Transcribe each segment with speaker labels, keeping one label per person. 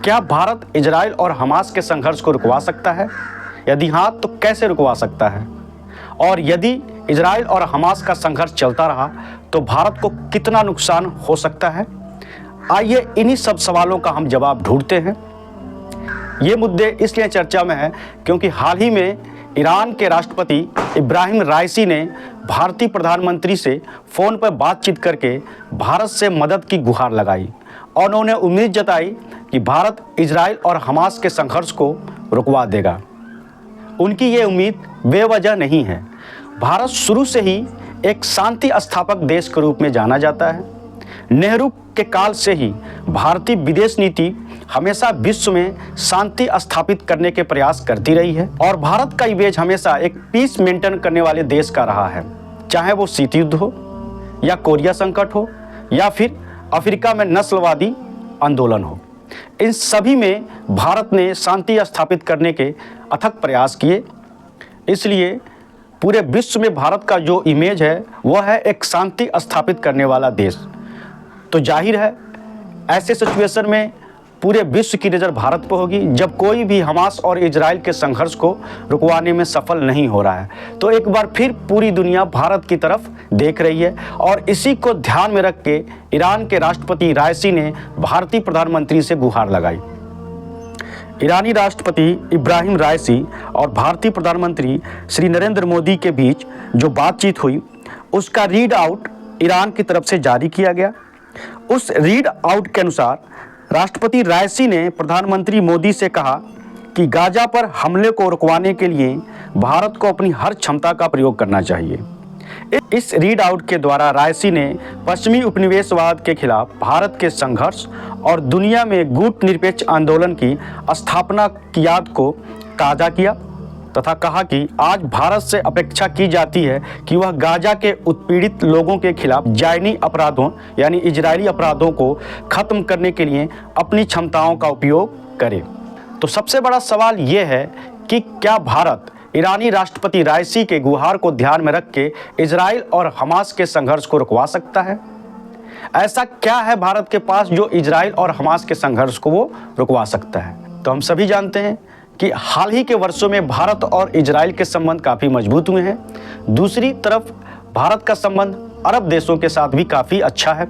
Speaker 1: क्या भारत इजराइल और हमास के संघर्ष को रुकवा सकता है? यदि हाँ, तो कैसे रुकवा सकता है? और यदि इजराइल और हमास का संघर्ष चलता रहा तो भारत को कितना नुकसान हो सकता है? आइए इन्हीं सब सवालों का हम जवाब ढूंढते हैं। ये मुद्दे इसलिए चर्चा में हैं क्योंकि हाल ही में ईरान के राष्ट्रपति इब्राहिम राइसी ने भारतीय प्रधानमंत्री से फ़ोन पर बातचीत करके भारत से मदद की गुहार लगाई और उन्होंने उम्मीद जताई कि भारत इजराइल और हमास के संघर्ष को रुकवा देगा। उनकी ये उम्मीद बेवजह नहीं है। भारत शुरू से ही एक शांति स्थापक देश के रूप में जाना जाता है। नेहरू के काल से ही भारतीय विदेश नीति हमेशा विश्व में शांति स्थापित करने के प्रयास करती रही है और भारत का इमेज हमेशा एक पीस मेंटेन करने वाले देश का रहा है, चाहे वो शीत युद्ध हो या कोरिया संकट हो या फिर अफ्रीका में नस्लवादी आंदोलन हो। इन सभी में भारत ने शांति स्थापित करने के अथक प्रयास किए। इसलिए पूरे विश्व में भारत का जो इमेज है वह है एक शांति स्थापित करने वाला देश। तो जाहिर है ऐसे सिचुएशन में पूरे विश्व की नज़र भारत पर होगी जब कोई भी हमास और इजराइल के संघर्ष को रुकवाने में सफल नहीं हो रहा है। तो एक बार फिर पूरी दुनिया भारत की तरफ देख रही है और इसी को ध्यान में रख के ईरान के राष्ट्रपति राइसी ने भारतीय प्रधानमंत्री से गुहार लगाई। ईरानी राष्ट्रपति इब्राहिम राइसी और भारतीय प्रधानमंत्री श्री नरेंद्र मोदी के बीच जो बातचीत हुई उसका रीड आउट ईरान की तरफ से जारी किया गया। उस रीड आउट के अनुसार राष्ट्रपति राइसी ने प्रधानमंत्री मोदी से कहा कि गाजा पर हमले को रुकवाने के लिए भारत को अपनी हर क्षमता का प्रयोग करना चाहिए। इस रीड आउट के द्वारा राइसी ने पश्चिमी उपनिवेशवाद के खिलाफ भारत के संघर्ष और दुनिया में गुट-निरपेक्ष आंदोलन की स्थापना की याद को ताज़ा किया तथा कहा कि आज भारत से अपेक्षा की जाती है कि वह गाजा के उत्पीड़ित लोगों के खिलाफ जायनी अपराधों यानी इजरायली अपराधों को खत्म करने के लिए अपनी क्षमताओं का उपयोग करे। तो सबसे बड़ा सवाल ये है कि क्या भारत ईरानी राष्ट्रपति राइसी के गुहार को ध्यान में रख के इजराइल और हमास के संघर्ष को रुकवा सकता है? ऐसा क्या है भारत के पास जो इजराइल और हमास के संघर्ष को वो रुकवा सकता है? तो हम सभी जानते हैं कि हाल ही के वर्षों में भारत और इजराइल के संबंध काफ़ी मजबूत हुए हैं। दूसरी तरफ भारत का संबंध अरब देशों के साथ भी काफ़ी अच्छा है।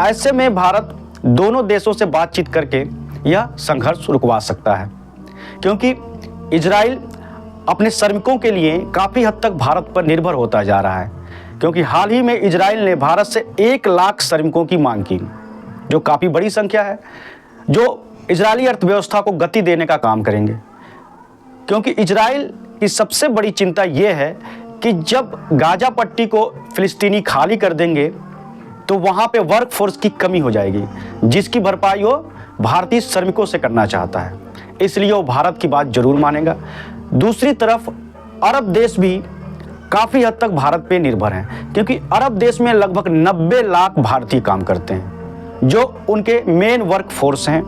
Speaker 1: ऐसे में भारत दोनों देशों से बातचीत करके यह संघर्ष रुकवा सकता है क्योंकि इजराइल अपने श्रमिकों के लिए काफ़ी हद तक भारत पर निर्भर होता जा रहा है क्योंकि हाल ही में इजराइल ने भारत से 1 लाख श्रमिकों की मांग की, जो काफ़ी बड़ी संख्या है, जो इजरायली अर्थव्यवस्था को गति देने का काम करेंगे। क्योंकि इजराइल की सबसे बड़ी चिंता यह है कि जब गाजा पट्टी को फिलिस्तीनी खाली कर देंगे तो वहाँ पे वर्क फोर्स की कमी हो जाएगी, जिसकी भरपाई वो भारतीय श्रमिकों से करना चाहता है। इसलिए वो भारत की बात जरूर मानेगा। दूसरी तरफ अरब देश भी काफ़ी हद तक भारत पे निर्भर हैं क्योंकि अरब देश में लगभग 90 लाख भारतीय काम करते हैं जो उनके मेन वर्क फोर्स हैं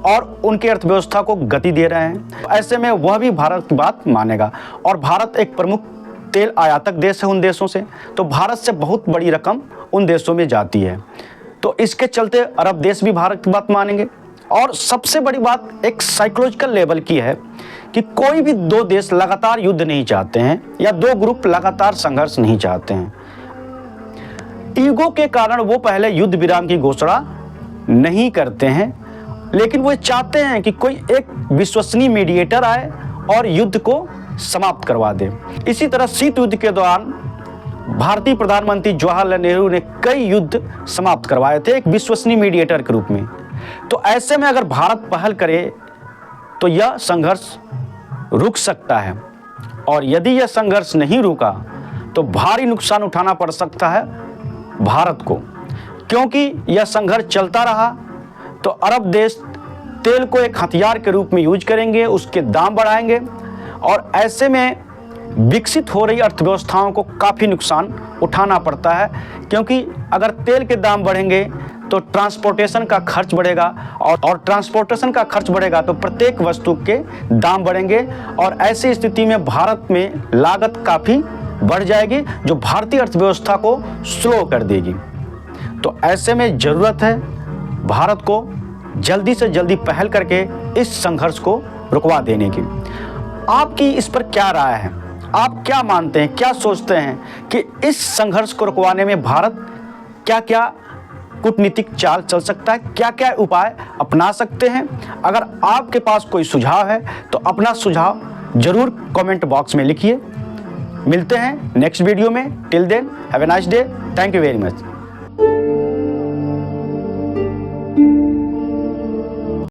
Speaker 1: और उनके अर्थव्यवस्था को गति दे रहे हैं। ऐसे में वह भी भारत की बात मानेगा और भारत एक प्रमुख तेल आयातक देश है उन देशों से, तो भारत से बहुत बड़ी रकम उन देशों में जाती है। तो इसके चलते अरब देश भी भारत की बात मानेंगे। और सबसे बड़ी बात एक साइकोलॉजिकल लेवल की है कि कोई भी 2 देश लगातार युद्ध नहीं चाहते हैं या 2 ग्रुप लगातार संघर्ष नहीं चाहते हैं। ईगो के कारण वो पहले युद्ध विराम की घोषणा नहीं करते हैं, लेकिन वो चाहते हैं कि कोई एक विश्वसनीय मीडिएटर आए और युद्ध को समाप्त करवा दे। इसी तरह शीत युद्ध के दौरान भारतीय प्रधानमंत्री जवाहरलाल नेहरू ने कई युद्ध समाप्त करवाए थे एक विश्वसनीय मीडिएटर के रूप में। तो ऐसे में अगर भारत पहल करे तो यह संघर्ष रुक सकता है और यदि यह संघर्ष नहीं रुका तो भारी नुकसान उठाना पड़ सकता है भारत को, क्योंकि यह संघर्ष चलता रहा तो अरब देश तेल को एक हथियार के रूप में यूज करेंगे, उसके दाम बढ़ाएंगे और ऐसे में विकसित हो रही अर्थव्यवस्थाओं को काफ़ी नुकसान उठाना पड़ता है क्योंकि अगर तेल के दाम बढ़ेंगे तो ट्रांसपोर्टेशन का खर्च बढ़ेगा और ट्रांसपोर्टेशन का खर्च बढ़ेगा तो प्रत्येक वस्तु के दाम बढ़ेंगे और ऐसी स्थिति में भारत में लागत काफ़ी बढ़ जाएगी जो भारतीय अर्थव्यवस्था को स्लो कर देगी। तो ऐसे में ज़रूरत है भारत को जल्दी से जल्दी पहल करके इस संघर्ष को रुकवा देने की। आपकी इस पर क्या राय है? आप क्या मानते हैं, क्या सोचते हैं कि इस संघर्ष को रुकवाने में भारत क्या क्या कूटनीतिक चाल चल सकता है, क्या क्या उपाय अपना सकते हैं? अगर आपके पास कोई सुझाव है तो अपना सुझाव जरूर कमेंट बॉक्स में लिखिए। मिलते हैं नेक्स्ट वीडियो में। Till then have a nice day. Thank you very much.